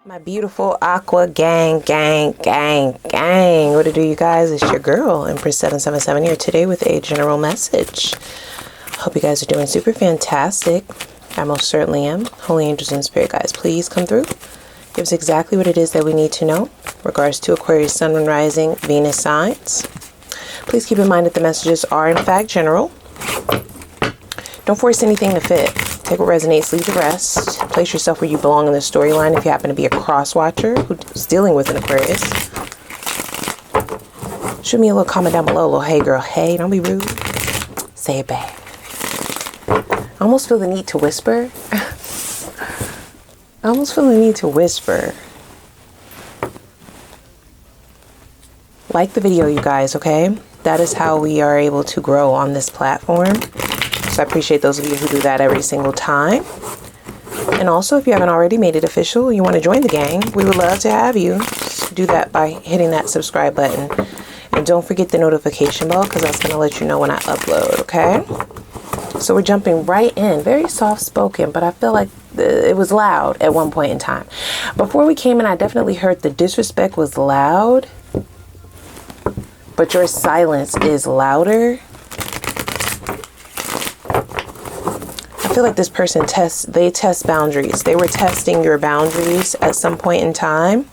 My beautiful Aqua gang. What to do, you guys? It's your girl, Empress 777 here today with a general message. Hope you guys are doing super fantastic. I most certainly am. Holy angels and spirit guides, please come through. Give us exactly what it is that we need to know in regards to Aquarius, Sun, and Rising, Venus signs. Please keep in mind that the messages are in fact general. Don't force anything to fit. Take what resonates, leave the rest. Place yourself where you belong in the storyline if you happen to be a cross-watcher who's dealing with an Aquarius. Shoot me a little comment down below. A little hey girl, hey, don't be rude. Say it back. I almost feel the need to whisper. Like the video, you guys, okay? That is how we are able to grow on this platform. So I appreciate those of you who do that every single time. And also, if you haven't already made it official, you want to join the gang, we would love to have you. Just do that by hitting that subscribe button. And don't forget the notification bell, because that's going to let you know when I upload, okay? So we're jumping right in. Very soft-spoken, but I feel like it was loud at one point in time. Before we came in, I definitely heard the disrespect was loud, but your silence is louder. I feel like this person test boundaries. They were testing your boundaries at some point in time.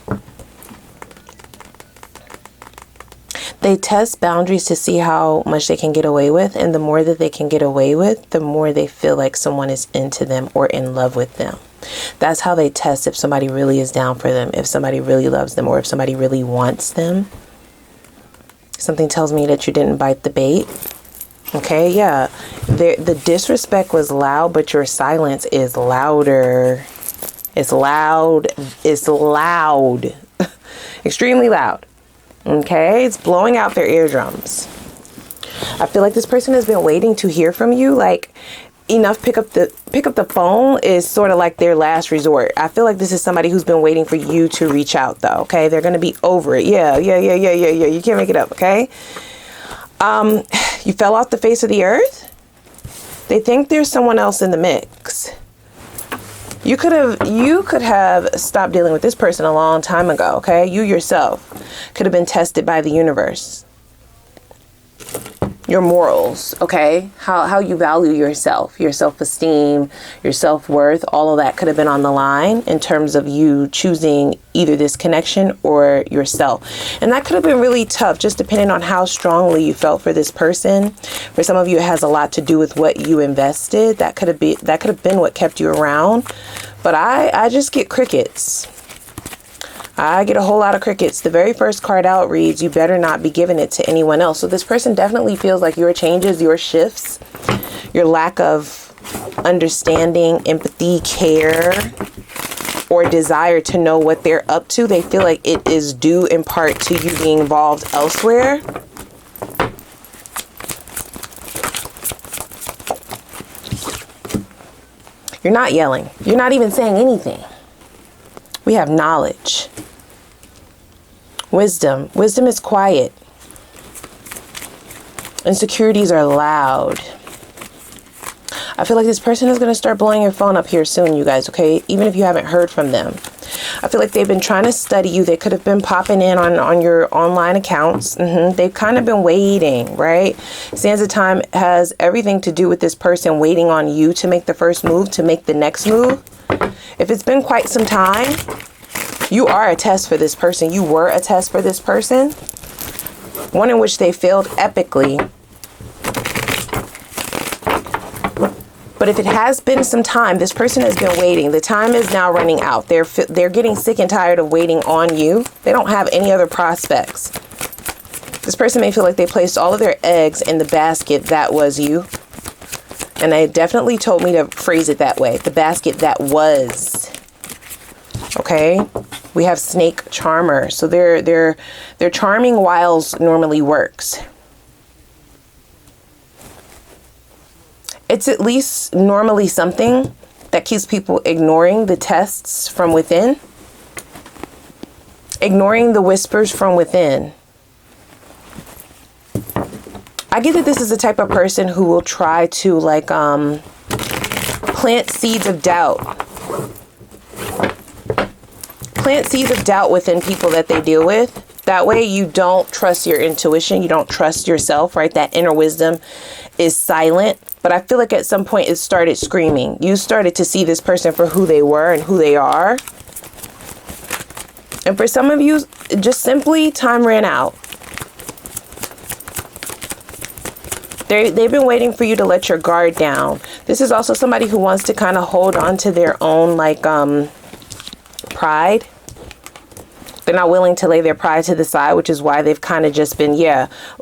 They test boundaries to see how much they can get away with. And the more that they can get away with, the more they feel like someone is into them or in love with them. That's how they test if somebody really is down for them, if somebody really loves them, or if somebody really wants them. Something tells me that you didn't bite the bait. Okay, yeah. The disrespect was loud, but your silence is louder. It's loud. It's loud. Extremely loud. Okay, it's blowing out their eardrums. I feel like this person has been waiting to hear from you. Like, enough pick up the phone is sort of like their last resort. I feel like this is somebody who's been waiting for you to reach out, though. Okay, they're gonna be over it. Yeah. You can't make it up. Okay. You fell off the face of the earth. They think there's someone else in the mix. You could have stopped dealing with this person a long time ago, okay? You yourself could have been tested by the universe. Your morals, okay? How you value yourself, your self-esteem, your self-worth, all of that could have been on the line in terms of you choosing either this connection or yourself. And that could have been really tough, just depending on how strongly you felt for this person. For some of you, it has a lot to do with what you invested. That could have been what kept you around. But I just get crickets. I get a whole lot of crickets. The very first card out reads, you better not be giving it to anyone else. So this person definitely feels like your changes, your shifts, your lack of understanding, empathy, care, or desire to know what they're up to. They feel like it is due in part to you being involved elsewhere. You're not yelling. You're not even saying anything. We have knowledge. Wisdom. Wisdom is quiet. Insecurities are loud. I feel like this person is going to start blowing your phone up here soon, you guys, okay? Even if you haven't heard from them. I feel like they've been trying to study you. They could have been popping in on your online accounts. They've kind of been waiting, right? Sands of Time has everything to do with this person waiting on you to make the first move, to make the next move. If it's been quite some time, you are a test for this person. You were a test for this person. One in which they failed epically. But if it has been some time, this person has been waiting. The time is now running out. They're getting sick and tired of waiting on you. They don't have any other prospects. This person may feel like they placed all of their eggs in the basket that was you. And they definitely told me to phrase it that way. The basket that was. Okay? We have snake charmer. So their charming wiles normally works. It's at least normally something that keeps people ignoring the tests from within. Ignoring the whispers from within. I get that this is the type of person who will try to plant seeds of doubt plant seeds of doubt within people that they deal with. That way you don't trust your intuition. You don't trust yourself, right? That inner wisdom is silent. But I feel like at some point it started screaming. You started to see this person for who they were and who they are. And for some of you, just simply time ran out. They've been waiting for you to let your guard down. This is also somebody who wants to kind of hold on to their own like pride. They're not willing to lay their pride to the side, which is why they've kind of just been,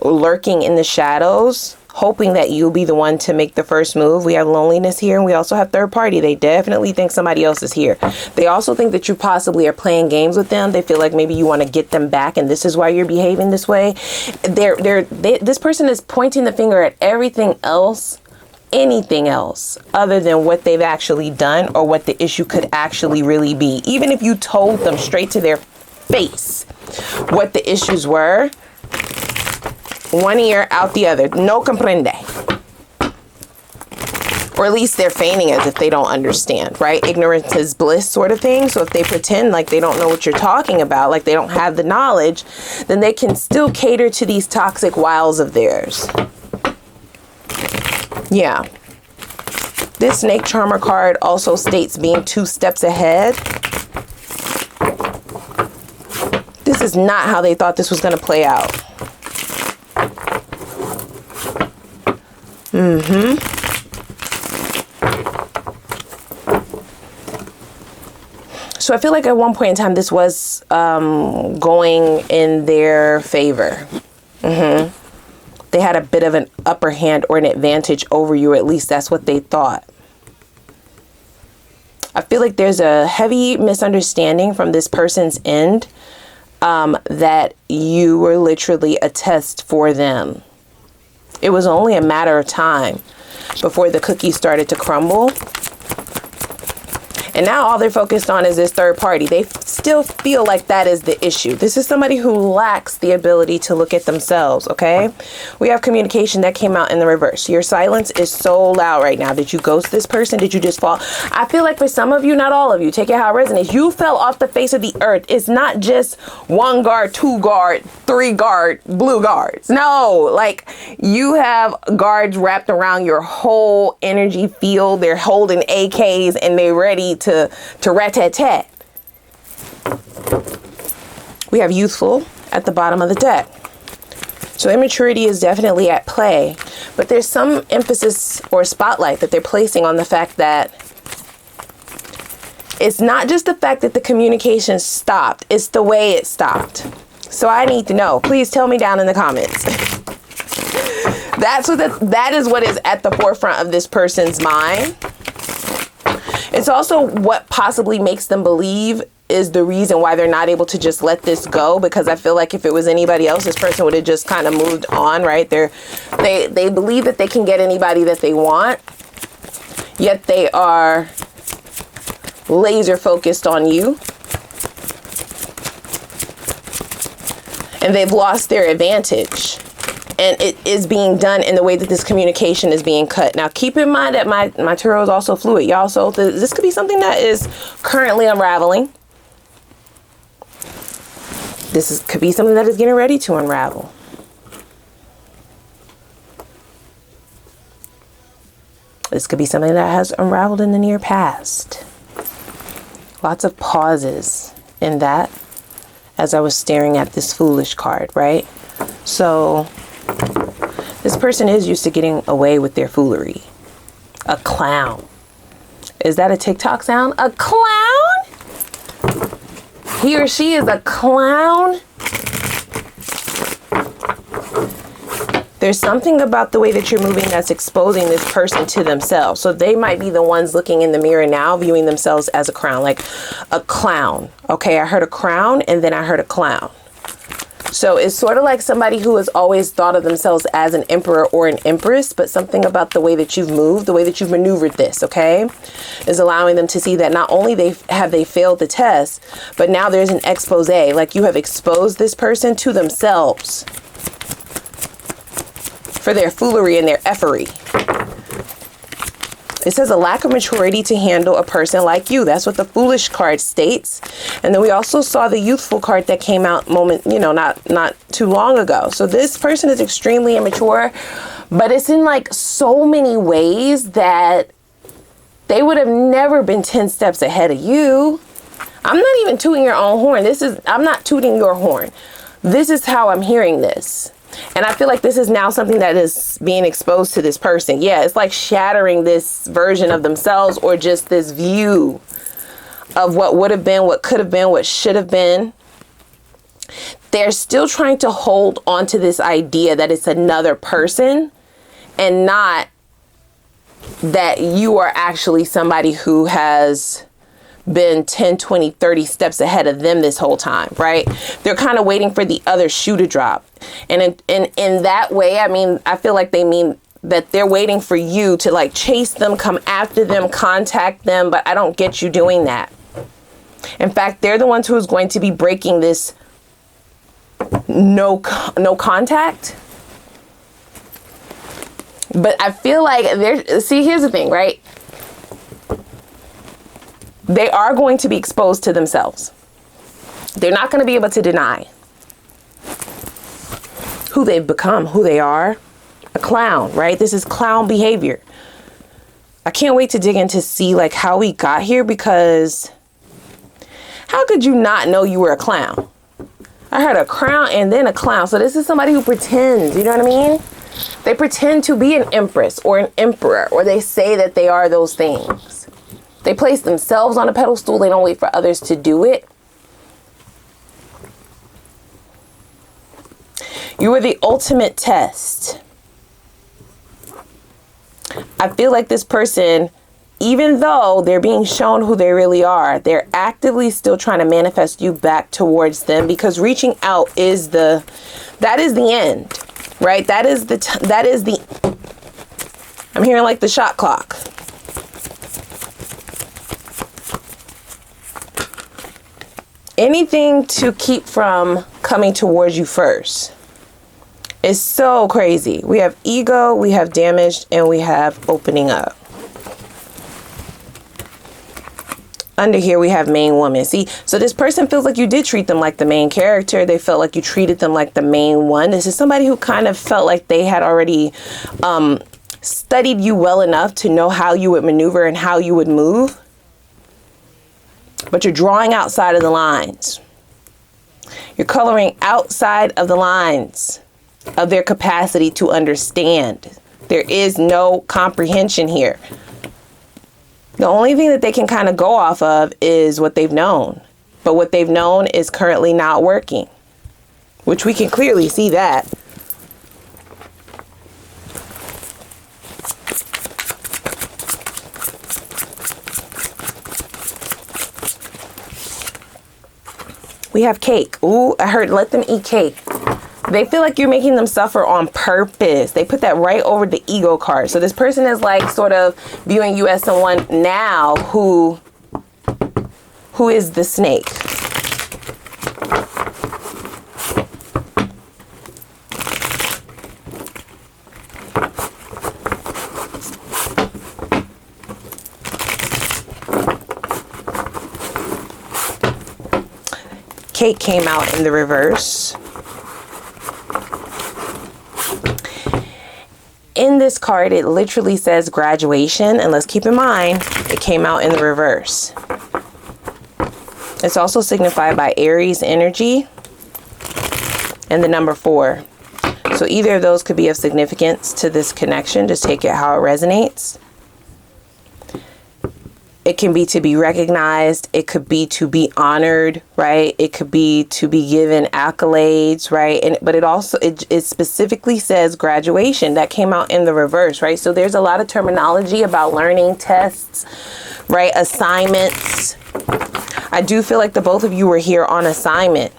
lurking in the shadows, hoping that you'll be the one to make the first move. We have loneliness here, and we also have third party. They definitely think somebody else is here. They also think that you possibly are playing games with them. They feel like maybe you want to get them back, and this is why you're behaving this way. This person is pointing the finger at everything else, anything else other than what they've actually done or what the issue could actually really be. Even if you told them straight to their face what the issues were, one ear out the other, no comprende, or at least they're feigning as if they don't understand, right? Ignorance is bliss sort of thing. So if they pretend like they don't know what you're talking about, like they don't have the knowledge, then they can still cater to these toxic wiles of theirs. Yeah. This snake charmer card also states being 2 steps ahead. This is not how they thought this was going to play out. So I feel like at one point in time, this was going in their favor. They had a bit of an upper hand or an advantage over you, or at least that's what they thought. I feel like there's a heavy misunderstanding from this person's end, that you were literally a test for them. It was only a matter of time before the cookie started to crumble. And now all they're focused on is this third party. They still feel like that is the issue. This is somebody who lacks the ability to look at themselves, okay? We have communication that came out in the reverse. Your silence is so loud right now. Did you ghost this person? Did you just fall? I feel like for some of you, not all of you, take it how it resonates. You fell off the face of the earth. It's not just 1 guard, 2 guard, 3 guard, blue guards. No, like you have guards wrapped around your whole energy field. They're holding AKs and they're ready to rat-tat-tat. We have youthful at the bottom of the deck. So immaturity is definitely at play, but there's some emphasis or spotlight that they're placing on the fact that it's not just the fact that the communication stopped, it's the way it stopped. So I need to know. Please tell me down in the comments. That is what is at the forefront of this person's mind. It's also what possibly makes them believe is the reason why they're not able to just let this go, because I feel like if it was anybody else, this person would have just kind of moved on, right? They believe that they can get anybody that they want, yet they are laser focused on you. And they've lost their advantage. And it is being done in the way that this communication is being cut. Now, keep in mind that my tarot is also fluid, y'all. So this could be something that is currently unraveling. Could be something that is getting ready to unravel. This could be something that has unraveled in the near past. Lots of pauses in that as I was staring at this foolish card, right? So this person is used to getting away with their foolery. A clown. Is that a TikTok sound? A clown? He or she is a clown? There's something about the way that you're moving that's exposing this person to themselves. So they might be the ones looking in the mirror now, viewing themselves as a clown, like a clown. Okay, I heard a crown and then I heard a clown. So it's sort of like somebody who has always thought of themselves as an emperor or an empress, but something about the way that you've moved, the way that you've maneuvered this, okay, is allowing them to see that not only have they failed the test, but now there's an expose, like you have exposed this person to themselves for their foolery and their effery. It says a lack of maturity to handle a person like you. That's what the Foolish card states. And then we also saw the Youthful card that came out not too long ago. So this person is extremely immature, but it's in like so many ways that they would have never been 10 steps ahead of you. I'm not even tooting your own horn. I'm not tooting your horn. This is how I'm hearing this. And I feel like this is now something that is being exposed to this person. Yeah, it's like shattering this version of themselves, or just this view of what would have been, what could have been, what should have been. They're still trying to hold on to this idea that it's another person, and not that you are actually somebody who has been 10, 20, 30 steps ahead of them this whole time, right? They're kind of waiting for the other shoe to drop. And in that way, I mean, I feel like they mean that they're waiting for you to like chase them, come after them, contact them, but I don't get you doing that. In fact, they're the ones who is going to be breaking this no contact. But I feel like here's the thing, right? They are going to be exposed to themselves. They're not going to be able to deny who they've become, who they are. A clown, right? This is clown behavior. I can't wait to dig in to see like how we got here, because how could you not know you were a clown? I heard a crown and then a clown. So this is somebody who pretends, you know what I mean? They pretend to be an empress or an emperor, or they say that they are those things. They place themselves on a pedestal. They don't wait for others to do it. You are the ultimate test. I feel like this person, even though they're being shown who they really are, they're actively still trying to manifest you back towards them, because reaching out is the end, right? That is the I'm hearing like the shot clock. Anything to keep from coming towards you first. It's so crazy. We have ego, we have damaged, and we have opening up. Under here, we have main woman. See, so this person feels like you did treat them like the main character. They felt like you treated them like the main one. This is somebody who kind of felt like they had already studied you well enough to know how you would maneuver and how you would move. But you're drawing outside of the lines. You're coloring outside of the lines of their capacity to understand. There is no comprehension here. The only thing that they can kind of go off of is what they've known. But what they've known is currently not working, which we can clearly see that. We have cake. Ooh, I heard let them eat cake. They feel like you're making them suffer on purpose. They put that right over the ego card. So this person is like sort of viewing you as someone now who is the snake. Cake came out in the reverse. In this card, it literally says graduation, and let's keep in mind, it came out in the reverse. It's also signified by Aries energy and the number 4. So either of those could be of significance to this connection. Just take it how it resonates. It can be to be recognized. It could be to be honored, right? It could be to be given accolades, right? But it also, it specifically says graduation. That came out in the reverse, right? So there's a lot of terminology about learning, tests, right? Assignments. I do feel like the both of you were here on assignment.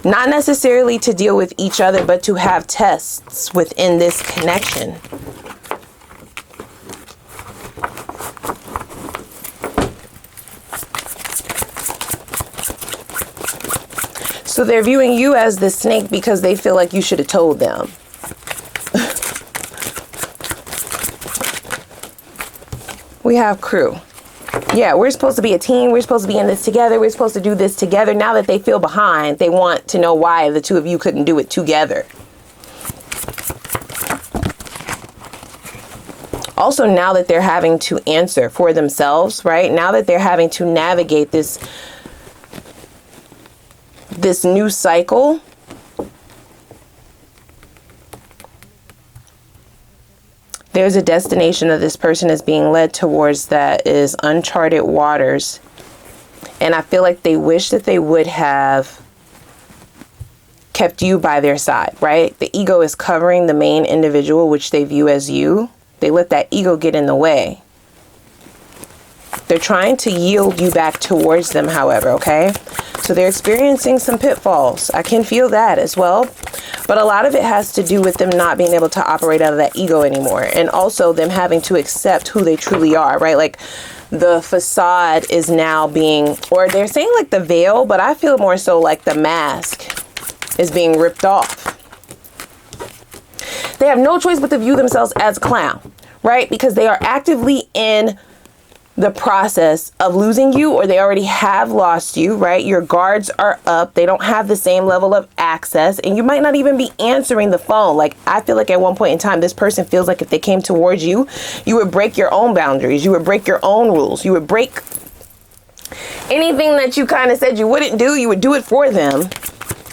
Not necessarily to deal with each other, but to have tests within this connection. So they're viewing you as the snake because they feel like you should have told them. We have crew. Yeah, we're supposed to be a team. We're supposed to be in this together. We're supposed to do this together. Now that they feel behind, they want to know why the two of you couldn't do it together. Also, now that they're having to answer for themselves, right? Now that they're having to navigate this new cycle, there's a destination that this person is being led towards that is uncharted waters. And I feel like they wish that they would have kept you by their side, right? The ego is covering the main individual, which they view as you. They let that ego get in the way. They're trying to yield you back towards them, however, okay? So they're experiencing some pitfalls. I can feel that as well. But a lot of it has to do with them not being able to operate out of that ego anymore. And also them having to accept who they truly are, right? Like the facade is now being, or they're saying like the veil, but I feel more so like the mask is being ripped off. They have no choice but to view themselves as a clown, right? Because they are actively in the process of losing you, or they already have lost you, right? Your guards are up. They don't have the same level of access, and you might not even be answering the phone. Like, I feel like at one point in time, this person feels like if they came towards you, you would break your own boundaries. You would break your own rules. You would break anything that you kind of said you wouldn't do. You would do it for them,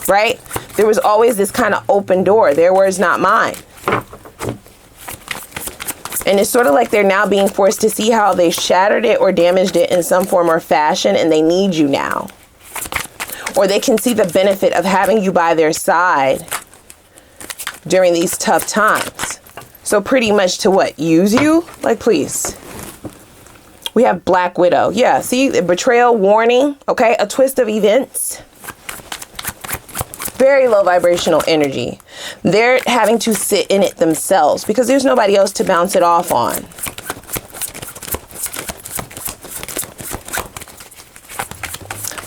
right? There was always this kind of open door. Their words, not mine. And it's sort of like they're now being forced to see how they shattered it or damaged it in some form or fashion, and they need you now. Or they can see the benefit of having you by their side during these tough times. So pretty much to what? Use you? Like, please. We have Black Widow. Yeah, see? Betrayal, warning. Okay, a twist of events. Very low vibrational energy. They're having to sit in it themselves because there's nobody else to bounce it off on.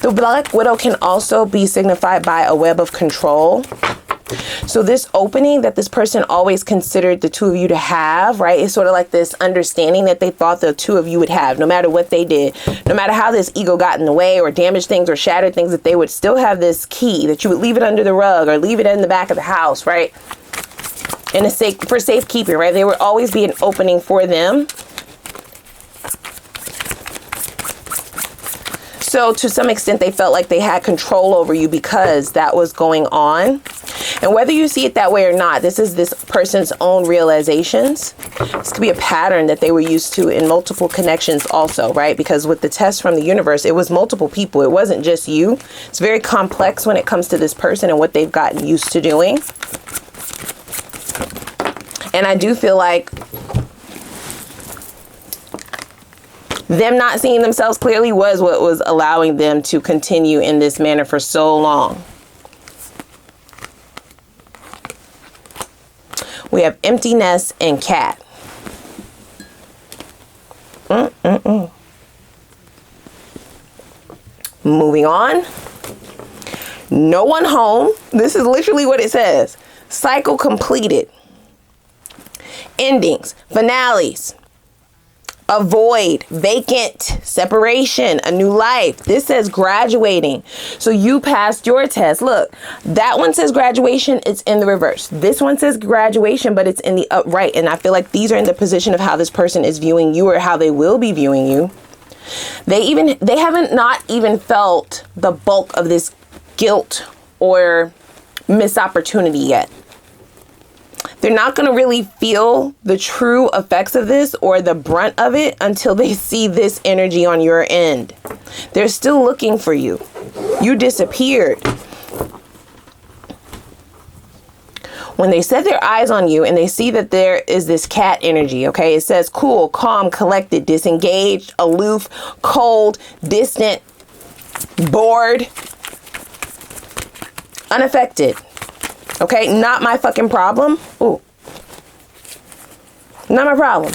The Black Widow can also be signified by a web of control. So this opening that this person always considered the two of you to have, right, is sort of like this understanding that they thought the two of you would have, no matter what they did, no matter how this ego got in the way or damaged things or shattered things, that they would still have this key, that you would leave it under the rug or leave it in the back of the house, right, for safekeeping, right? There would always be an opening for them. So to some extent, they felt like they had control over you because that was going on. And whether you see it that way or not, this is this person's own realizations. This could be a pattern that they were used to in multiple connections also, right? Because with the test from the universe, it was multiple people. It wasn't just you. It's very complex when it comes to this person and what they've gotten used to doing. And I do feel like them not seeing themselves clearly was what was allowing them to continue in this manner for so long. We have empty nest and cat. Moving on. No one home. This is literally what it says. Cycle completed. Endings. Finales. Avoid, vacant, separation, a new life. This says graduating. So you passed your test. Look, that one says graduation. It's in the reverse. This one says graduation, but it's in the upright. And I feel like these are in the position of how this person is viewing you or how they will be viewing you. They haven't not even felt the bulk of this guilt or missed opportunity yet. They're not going to really feel the true effects of this or the brunt of it until they see this energy on your end. They're still looking for you. You disappeared. When they set their eyes on you and they see that there is this cat energy, okay, it says cool, calm, collected, disengaged, aloof, cold, distant, bored, unaffected. Okay, not my fucking problem. Ooh. Not my problem.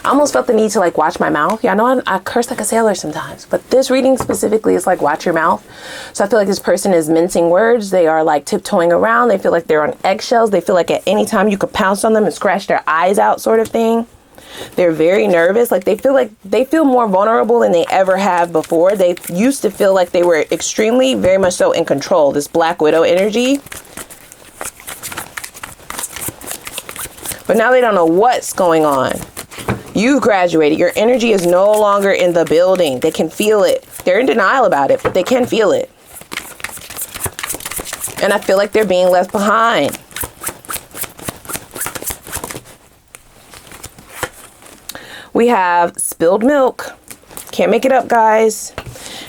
I almost felt the need to like watch my mouth. Yeah, I know I curse like a sailor sometimes, but this reading specifically is like watch your mouth. So I feel like this person is mincing words. They are like tiptoeing around. They feel like they're on eggshells. They feel like at any time you could pounce on them and scratch their eyes out, sort of thing. They're very nervous. Like they feel more vulnerable than they ever have before. They used to feel like they were extremely, very much so in control. This Black Widow energy. But now they don't know what's going on. You've graduated. Your energy is no longer in the building. They can feel it. They're in denial about it, but they can feel it. And I feel like they're being left behind. We have spilled milk. Can't make it up, guys.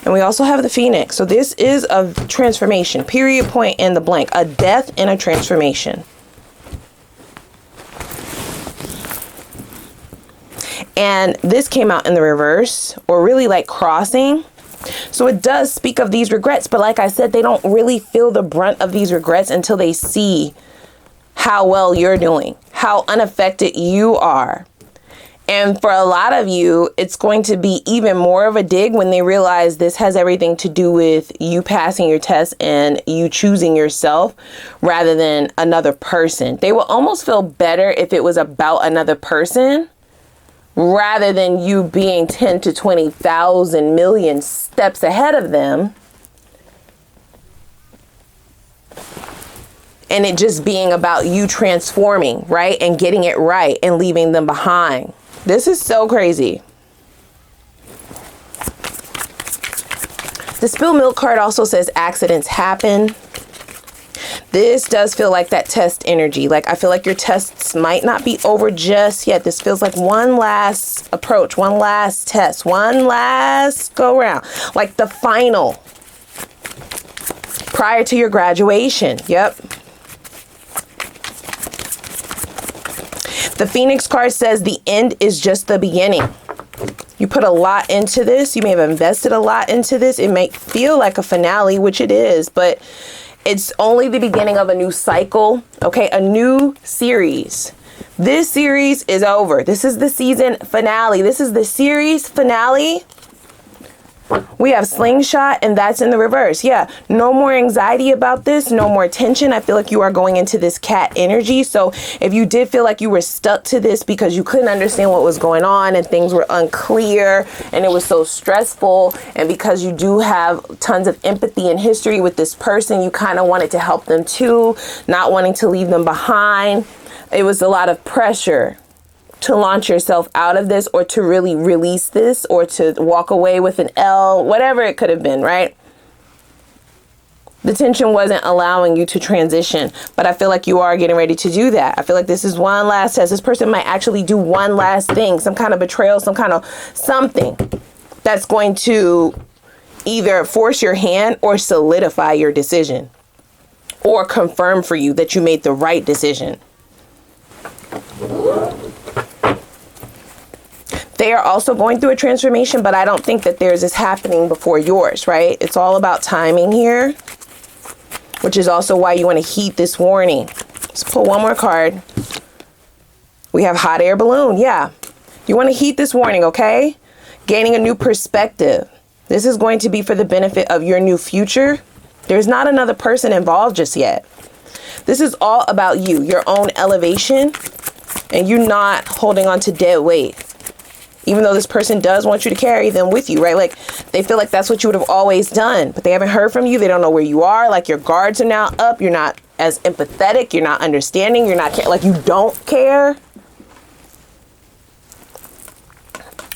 And we also have the Phoenix. So this is a transformation. Period, point, and the blank. A death and a transformation. And this came out in the reverse, or really like crossing. So it does speak of these regrets. But like I said, they don't really feel the brunt of these regrets until they see how well you're doing, how unaffected you are. And for a lot of you, it's going to be even more of a dig when they realize this has everything to do with you passing your test and you choosing yourself rather than another person. They will almost feel better if it was about another person rather than you being 10 to 20,000 million steps ahead of them. And it just being about you transforming, right? And getting it right and leaving them behind. This is so crazy. The spilled milk card also says accidents happen. This does feel like that test energy. Like I feel like your tests might not be over just yet. This feels like one last approach, one last test, one last go round. Like the final prior to your graduation. Yep. The Phoenix card says the end is just the beginning. You put a lot into this. You may have invested a lot into this. It may feel like a finale, which it is, but it's only the beginning of a new cycle. Okay, a new series. This series is over. This is the season finale. This is the series finale. We have slingshot, and that's in the reverse. Yeah, no more anxiety about this, no more tension. I feel like you are going into this cat energy. So if you did feel like you were stuck to this because you couldn't understand what was going on and things were unclear and it was so stressful, and because you do have tons of empathy and history with this person, you kind of wanted to help them too, not wanting to leave them behind. It was a lot of pressure to launch yourself out of this, or to really release this, or to walk away with an L, whatever it could have been, right? The tension wasn't allowing you to transition, but I feel like you are getting ready to do that. I feel like this is one last test. This person might actually do one last thing, some kind of betrayal, some kind of something that's going to either force your hand or solidify your decision, or confirm for you that you made the right decision. They are also going through a transformation, but I don't think that theirs is happening before yours, right? It's all about timing here, which is also why you want to heed this warning. Let's pull one more card. We have hot air balloon. Yeah. You want to heed this warning, okay? Gaining a new perspective. This is going to be for the benefit of your new future. There's not another person involved just yet. This is all about you, your own elevation, and you not holding on to dead weight. Even though this person does want you to carry them with you, right? Like they feel like that's what you would have always done, but they haven't heard from you. They don't know where you are. Like your guards are now up. You're not as empathetic. You're not understanding. You're not like you don't care.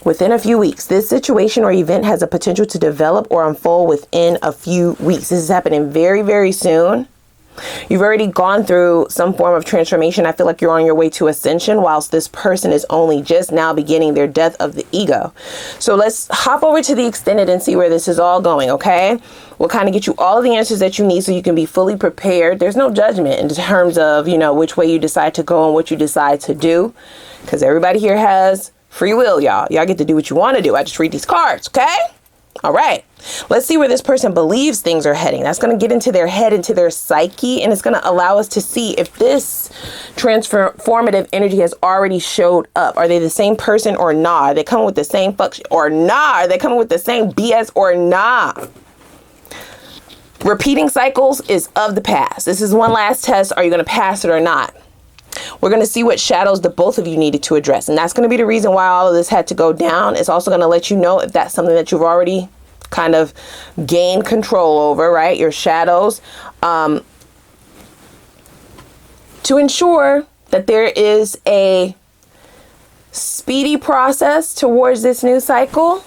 Within a few weeks, this situation or event has a potential to develop or unfold within a few weeks. This is happening very, very soon. You've already gone through some form of transformation. I feel like you're on your way to ascension, whilst this person is only just now beginning their death of the ego. So let's hop over to the extended and see where this is all going, okay? We'll kind of get you all the answers that you need so you can be fully prepared. There's no judgment in terms of, you know, which way you decide to go and what you decide to do, because everybody here has free will, y'all. Y'all get to do what you want to do. I just read these cards, okay? All right, let's see where this person believes things are heading. That's going to get into their head, into their psyche, and it's going to allow us to see if this transformative energy has already showed up. Are they the same person or not? Are they coming with the same function or not? Are they coming with the same BS or not? Repeating cycles is of the past. This is one last test. Are you going to pass it or not? We're going to see what shadows the both of you needed to address. And that's going to be the reason why all of this had to go down. It's also going to let you know if that's something that you've already kind of gained control over, right? Your shadows. To ensure that there is a speedy process towards this new cycle,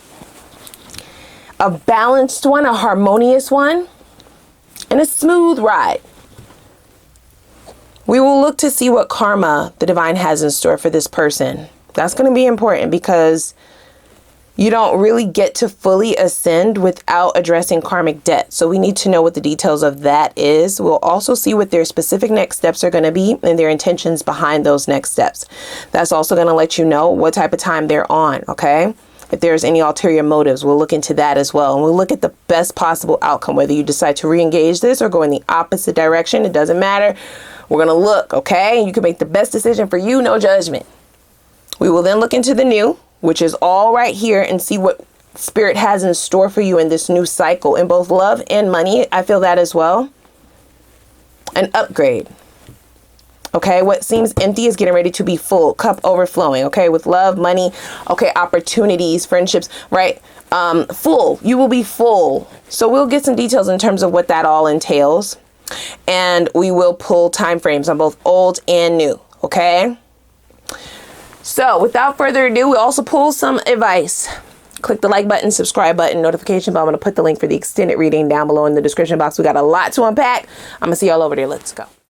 a balanced one, a harmonious one, and a smooth ride. We will look to see what karma the divine has in store for this person. That's going to be important because you don't really get to fully ascend without addressing karmic debt. So we need to know what the details of that is. We'll also see what their specific next steps are going to be and their intentions behind those next steps. That's also going to let you know what type of time they're on, okay? If there's any ulterior motives, we'll look into that as well. And we'll look at the best possible outcome, whether you decide to re-engage this or go in the opposite direction. It doesn't matter. We're going to look, okay? You can make the best decision for you, no judgment. We will then look into the new, which is all right here, and see what Spirit has in store for you in this new cycle in both love and money. I feel that as well. An upgrade. Okay, what seems empty is getting ready to be full, cup overflowing, okay, with love, money, okay, opportunities, friendships, right? Full, you will be full. So we'll get some details in terms of what that all entails. And we will pull time frames on both old and new, okay? So without further ado, we also pull some advice. Click the like button, subscribe button, notification bell. I'm going to put the link for the extended reading down below in the description box. We got a lot to unpack. I'm going to see y'all over there. Let's go.